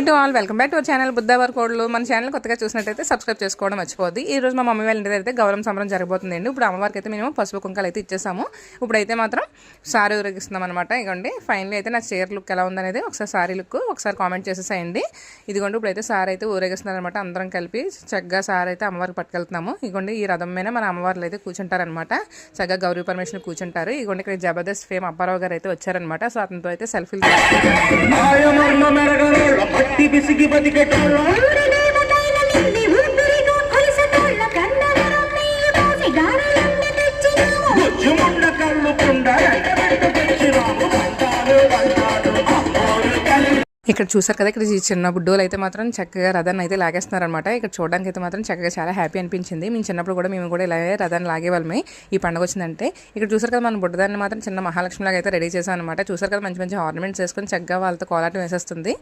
To all welcome back to our channel బుద్ధవారి కోడలు. మన ఛానల్ కొత్తగా చూసినట్టయితే సబ్స్క్రైబ్ చేసుకోవడం మర్చిపోద్ది. ఈ రోజు మా మమ్మీ వాళ్ళ ఇంటి అయితే గౌరవం సంబరం జరగబోతుందండి. ఇప్పుడు అమ్మవారికి అయితే మేము పసుపు కుంకాలు అయితే ఇచ్చేసాము. ఇప్పుడైతే మాత్రం సారీ ఊరేగిస్తున్నాం అనమాట. ఇదిగోండి ఫైనల్ అయితే నా చీర లుక్ ఎలా ఉందనేది ఒకసారి సారీ లుక్ ఒకసారి కామెంట్ చేసేసాయండి. ఇదిగోండి ఇప్పుడైతే సారీ అయితే ఊరేగిస్తున్నారు అనమాట. అందరం కలిపి చక్కగా సారీ అయితే అమ్మవారికి పట్టుకెళ్తున్నాము. ఇదిగోండి ఈ రథం మీద మన అమ్మవార్లు అయితే కూర్చుంటారనమాట. చక్కగా గౌరీ పరమేశ్వరుని కూర్చుంటారు. ఇదిగోండి ఇక్కడ జబర్దస్త్ ఫేమ్ అప్పారావు గారు అయితే వచ్చారనమాట. సో అతనితో అయితే సెల్ఫీలు ఇక్కడ చూసారు కదా. ఇక్కడ ఈ చిన్న బుడ్డోలు అయితే మాత్రం చక్కగా రథాన్ని అయితే లాగేస్తున్నారనమాట. ఇక్కడ చూడడానికి అయితే మాత్రం చక్కగా చాలా హ్యాపీ అనిపించింది. మేము చిన్నప్పుడు కూడా మేము కూడా ఇలాగే రథాన్ని లాగేవాళ్ళమే ఈ పండుగ వచ్చిందంటే. ఇక్కడ చూసారు కదా మన బుడ్డదాన్ని మాత్రం చిన్న మహాలక్ష్మి లాగా అయితే రెడీ చేసాం అనమాట. చూసారు కదా మంచి మంచి ఆర్నమెంట్స్ వేసుకొని చక్కగా వాళ్ళతో కోలాటం వేసేస్తుంది.